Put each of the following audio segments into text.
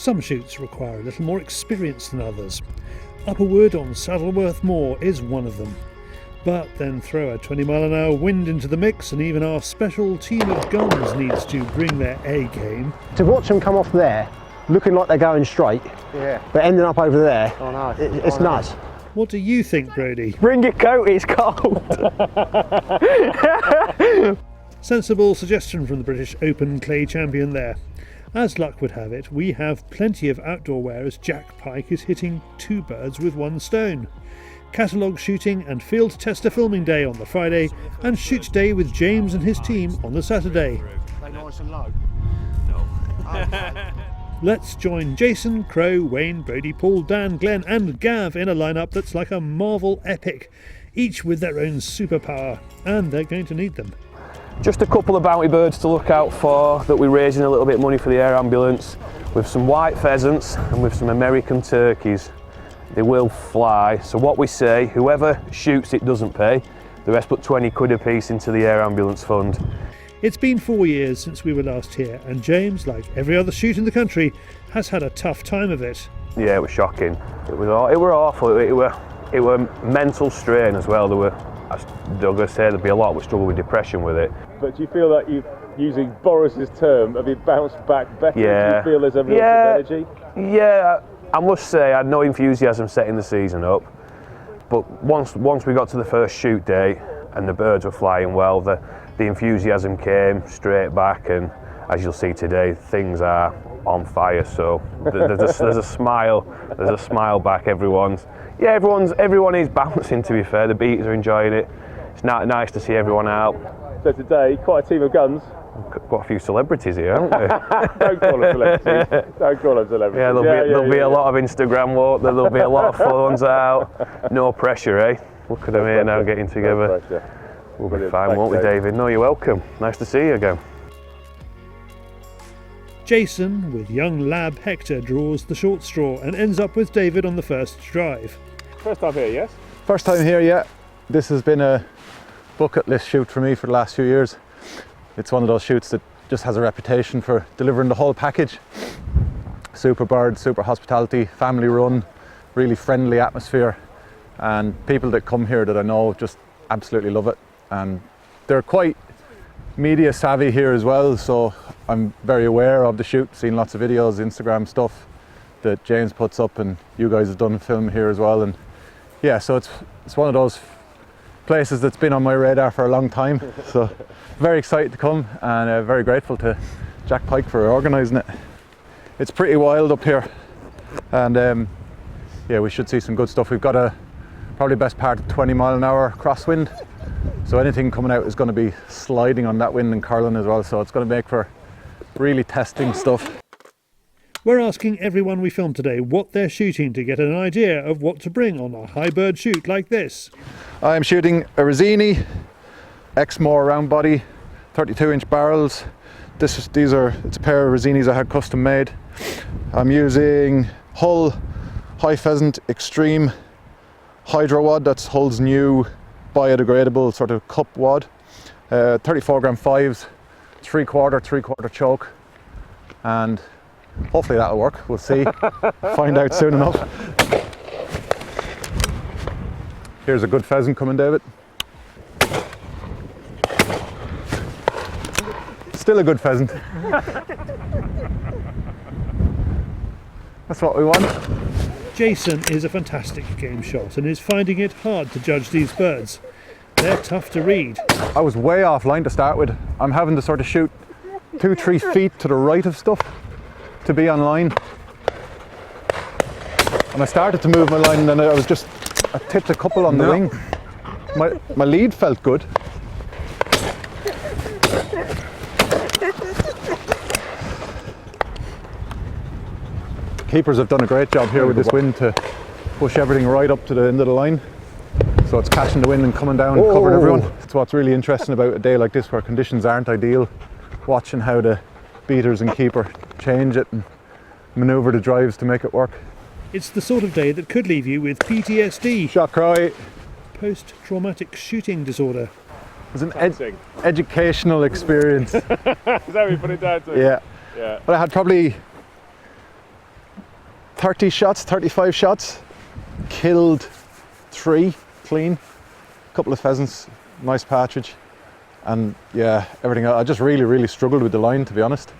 Some shoots require a little more experience than others. Upperwood on Saddleworth Moor is one of them. But then throw a 20-mile-an-hour wind into the mix and even our special team of guns needs to bring their A game. To watch them come off there, looking like they're going straight, but ending up over there, it's nuts. What do you think, Brody? Bring your coat, it's cold. Sensible suggestion from the British Open clay champion there. As luck would have it, we have plenty of outdoor wear as Jack Pyke is hitting two birds with one stone. Catalogue shooting and field tester filming day on the Friday, and shoot day with James and his team on the Saturday. Nice and low? No. Let's join Jason, Crow, Wayne, Brody, Paul, Dan, Glenn and Gav in a lineup that's like a Marvel epic, each with their own superpower, and they're going to need them. Just a couple of bounty birds to look out for that we're raising a little bit of money for the air ambulance, with some white pheasants and with some American turkeys. They will fly, so what we say, whoever shoots it doesn't pay, the rest put 20 quid a piece into the air ambulance fund. It's been 4 years since we were last here, and James, like every other shoot in the country, has had a tough time of it. Yeah, it was shocking. It were awful. It were mental strain as well. I'm going to say there'd be a lot that struggle with depression with it. But do you feel that you've, using Boris's term, have you bounced back better? Yeah. Do you feel there's a real energy? Yeah, I must say I had no enthusiasm setting the season up. But once we got to the first shoot day and the birds were flying well, the enthusiasm came straight back, and as you'll see today, things are on fire. So there's a smile back. Everyone is bouncing. To be fair, the beaters are enjoying it. It's nice to see everyone out. So today, quite a team of guns. Got a few celebrities here, haven't we? Don't call them celebrities. Don't call them celebrities. Yeah, there'll be a lot of Instagram work. There'll be a lot of phones out. No pressure, eh? Look at them here now getting together. No pressure. We'll be fine, won't we, David? No, you're welcome. Nice to see you again. Jason, with young lab Hector, draws the short straw and ends up with David on the first drive. First time here, yes? First time here, yeah. This has been a bucket list shoot for me for the last few years. It's one of those shoots that just has a reputation for delivering the whole package. Super bird, super hospitality, family run, really friendly atmosphere, and people that come here that I know just absolutely love it. And they're quite media savvy here as well, so I'm very aware of the shoot, seen lots of videos, Instagram stuff that James puts up, and you guys have done film here as well. And yeah, so it's one of those places that's been on my radar for a long time. So very excited to come, and very grateful to Jack Pyke for organising it. It's pretty wild up here, and yeah, we should see some good stuff. We've got a probably best part of 20-mile-an-hour crosswind, so anything coming out is going to be sliding on that wind and curling as well, so it's going to make for really testing stuff. We're asking everyone we filmed today what they're shooting to get an idea of what to bring on a high bird shoot like this. I'm shooting a Rizzini Exmoor Round Body, 32-inch barrels. It's a pair of Rizzinis I had custom made. I'm using Hull High Pheasant Extreme Hydro Wad, that's Hull's new biodegradable sort of cup wad. 34-gram 5s, 3/4 choke, and hopefully that'll work. We'll see. Find out soon enough. Here's a good pheasant coming, David. Still a good pheasant. That's what we want. Jason is a fantastic game shot and is finding it hard to judge these birds. They're tough to read. I was way offline to start with. I'm having to sort of shoot 2-3 feet to the right of stuff to be online. And I started to move my line, and then I tipped a couple on the wing. My lead felt good. Keepers have done a great job here with this wind to push everything right up to the end of the line. So it's catching the wind and coming down and covering everyone. It's what's really interesting about a day like this where conditions aren't ideal. Watching how the beaters and keeper change it and manoeuvre the drives to make it work. It's the sort of day that could leave you with PTSD. Shot cry. Post-traumatic shooting disorder. It was an educational experience. Is that what you put it down to? Yeah. Yeah. But I had probably 30 shots, 35 shots, killed 3 clean, a couple of pheasants, nice partridge, and yeah, everything else. I just really struggled with the line, to be honest.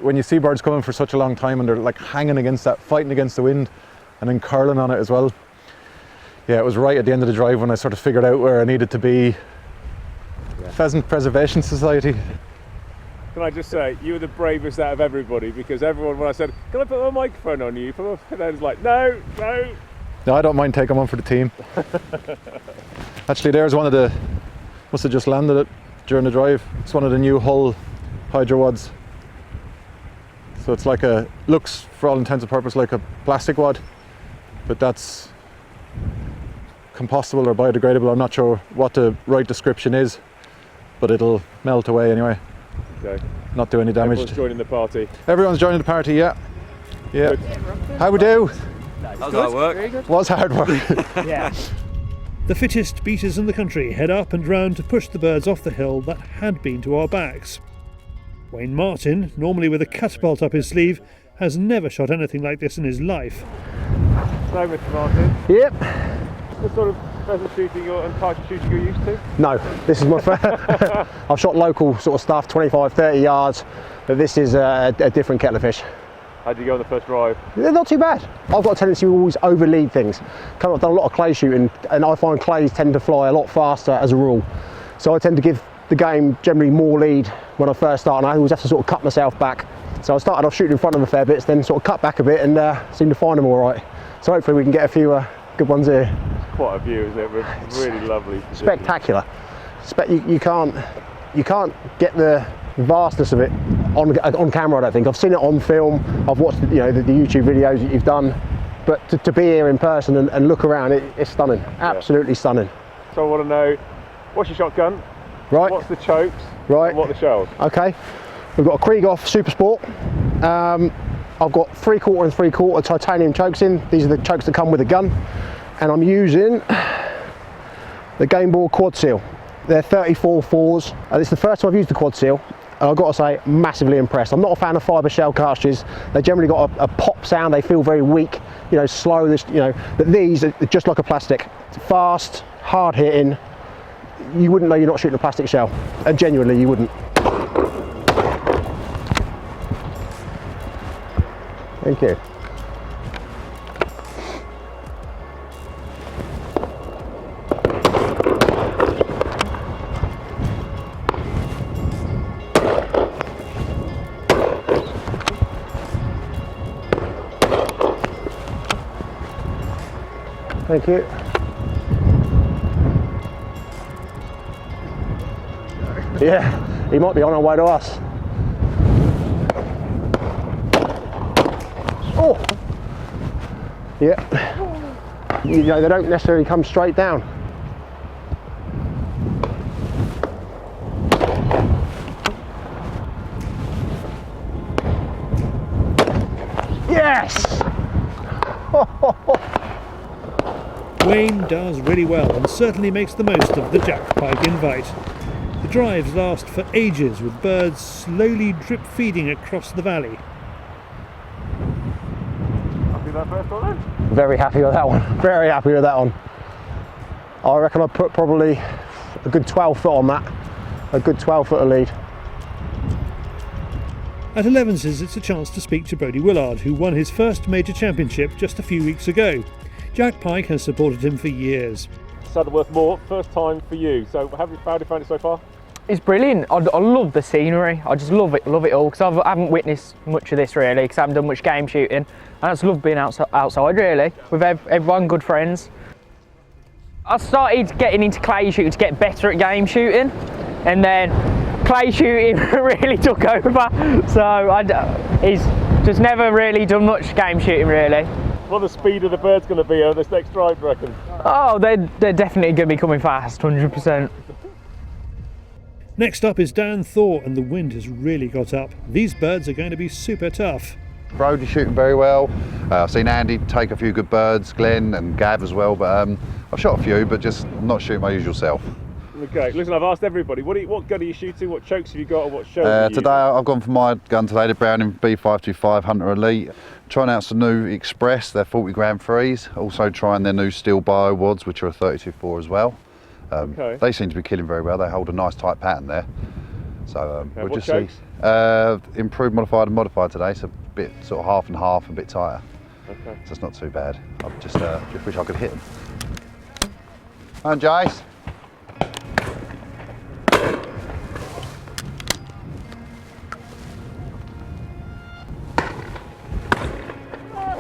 When you see birds coming for such a long time and they're like hanging against that, fighting against the wind, and then curling on it as well. Yeah, it was right at the end of the drive when I sort of figured out where I needed to be. Yeah. Pheasant Preservation Society. Can I just say, you were the bravest out of everybody, because everyone, when I said, can I put my microphone on you? And I was like, no. No, I don't mind taking one for the team. Actually, there's one of the, must have just landed it during the drive. It's one of the new Hull Hydro Wads. So it's like looks for all intents and purposes like a plastic wad, but that's compostable or biodegradable. I'm not sure what the right description is, but it'll melt away anyway. Okay. Not do any damage. Everyone's joining the party. Everyone's joining the party, yeah. Yeah. How we do? That was hard work. Was hard work. Yeah. The fittest beaters in the country head up and round to push the birds off the hill that had been to our backs. Wayne Martin, normally with a catapult up his sleeve, has never shot anything like this in his life. So, Mr. Martin. Yep. What sort of pheasant shooting and partridge shooting you're used to? No, this is my first. I've shot local sort of stuff, 25, 30 yards, but this is a different kettle of fish. How did you go on the first drive? They're not too bad. I've got a tendency to always overlead things. I've done a lot of clay shooting, and I find clays tend to fly a lot faster as a rule. So I tend to give the game generally more lead when I first start, and I always have to sort of cut myself back. So I started off shooting in front of a fair bits, then sort of cut back a bit and seem to find them all right. So hopefully we can get a few good ones here. Quite a view, isn't it? Really lovely. Spectacular. You can't get the vastness of it on camera, I don't think. I've seen it on film, I've watched the YouTube videos that you've done, but to be here in person and look around, it's stunning, absolutely stunning. So I want to know, what's your shotgun? Right. What's the chokes? Right. And what are the shells? Okay. We've got a Krieghoff Supersport. I've got 3/4 and 3/4 titanium chokes in. These are the chokes that come with the gun. And I'm using the Gamebore quad seal. They're 34/4s. It's the first time I've used the quad seal. And I've got to say, massively impressed. I'm not a fan of fibre shell cartridges. They generally got a pop sound. They feel very weak, slow. But these are just like a plastic. It's fast, hard hitting. You wouldn't know you're not shooting a plastic shell, and genuinely you wouldn't. Thank you. Thank you. Yeah, he might be on our way to us. Oh! Yeah. They don't necessarily come straight down. Yes! Wayne does really well and certainly makes the most of the Jack Pyke invite. The drives last for ages, with birds slowly drip feeding across the valley. Happy with that first one then? Very happy with that one. Very happy with that one. I reckon I put probably a good 12 foot on that. A good 12 foot of lead. At Elevenses, it's a chance to speak to Brody Woollard, who won his first major championship just a few weeks ago. Jack Pyke has supported him for years. Saddleworth Moor, first time for you. So how have you found it so far? It's brilliant. I love the scenery. I just love it all, because I haven't witnessed much of this really, because I haven't done much game shooting. And I just love being outside really, with everyone, good friends. I started getting into clay shooting to get better at game shooting, and then clay shooting really took over. So he's just never really done much game shooting really. What the speed of the bird's going to be on this next drive, do you reckon? Oh, they're definitely going to be coming fast, 100%. Next up is Dan Thor, and the wind has really got up. These birds are going to be super tough. Brody's shooting very well. I've seen Andy take a few good birds, Glenn and Gav as well, but I've shot a few, but just not shooting my usual self. The Okay, listen, I've asked everybody, what gun are you shooting, what chokes have you got, or what shows are you Today I've gone for my gun today, the Browning B525 Hunter Elite. Trying out some new Express, they're 40 gram threes. Also trying their new steel bio wads, which are a 32-4 as well. They seem to be killing very well. They hold a nice tight pattern there. So we'll just see. Improved, modified and modified today, so a bit sort of half and half, a bit tighter. Okay. So it's not too bad. I just wish I could hit them. And Jace.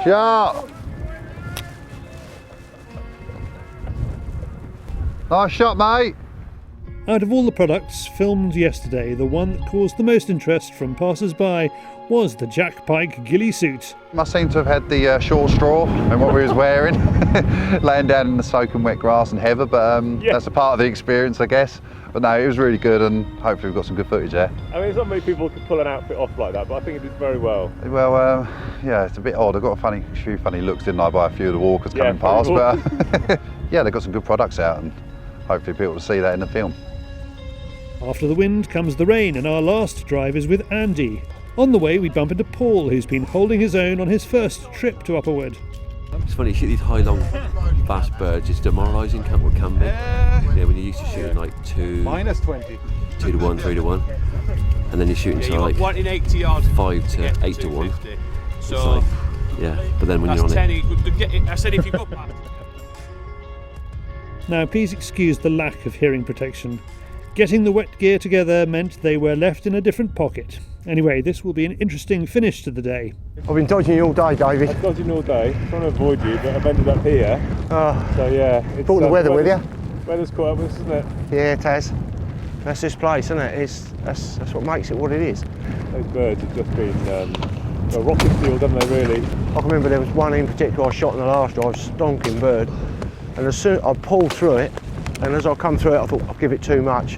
Shot. Nice shot, mate. Out of all the products filmed yesterday, the one that caused the most interest from passers-by was the Jack Pyke ghillie suit. Must seem to have had the short straw and what we was wearing, laying down in the soaking wet grass and heather, but that's a part of the experience, I guess. But no, it was really good, and hopefully we've got some good footage there. I mean, there's not many people who can pull an outfit off like that, but I think it did very well. Well, yeah, it's a bit odd. I got a few funny looks, didn't I, by a few of the walkers coming past, but yeah, they've got some good products out, and hopefully people will see that in the film. After the wind comes the rain, and our last drive is with Andy. On the way we bump into Paul, who's been holding his own on his first trip to Upperwood. It's funny, you shoot these high, long, fast birds, it's demoralising, what can be. Yeah, when you're used to shooting like minus 20. 2 to 1, 3 to 1, and then you're shooting to like 5 to 8 to 1. So, like, yeah, but then when you're on it. I said if you got Now please excuse the lack of hearing protection. Getting the wet gear together meant they were left in a different pocket. Anyway, this will be an interesting finish to the day. I've been dodging you all day, David. I'm dodging all day, trying to avoid you, but I've ended up here. So yeah. Brought the weather with you. Weather's caught up with us, isn't it? Yeah, it has. That's this place, isn't it? That's what makes it what it is. Those birds have just been a rocket fuel, haven't they, really? I can remember there was one in particular I shot in the last drive, stonking bird, and as soon I pulled through it, and as I come through it I thought I'll give it too much,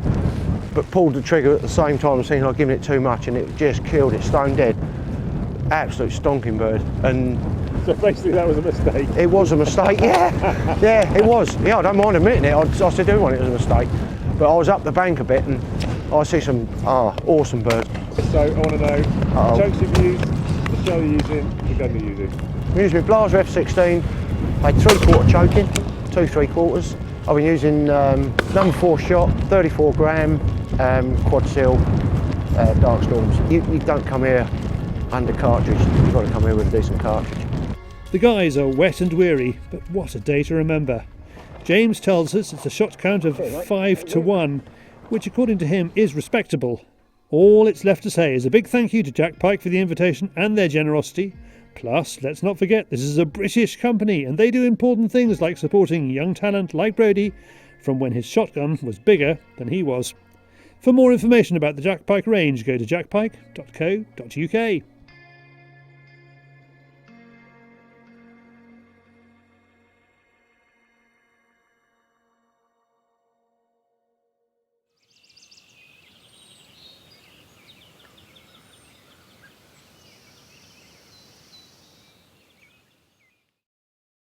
but pulled the trigger at the same time thinking I'd given it too much, and it just killed it, stone dead. Absolute stonking bird. And so basically that was a mistake. It was a mistake, yeah. Yeah, it was. Yeah, I don't mind admitting it, I still do want it was a mistake. But I was up the bank a bit and I see some awesome birds. So I want to know the chokes you've used, the shell you're using, the gun you're using. I'm using my Blaser F16, I had 3/4 choking, 2 3/4. I've been using number 4 shot, 34 gram, quad seal, dark storms. You don't come here under cartridge, you've got to come here with a decent cartridge. The guys are wet and weary, but what a day to remember. James tells us it's a shot count of 5 to 1, which according to him is respectable. All it's left to say is a big thank you to Jack Pyke for the invitation and their generosity. Plus, let's not forget this is a British company and they do important things like supporting young talent like Brody from when his shotgun was bigger than he was. For more information about the Jack Pyke range, go to jackpyke.co.uk.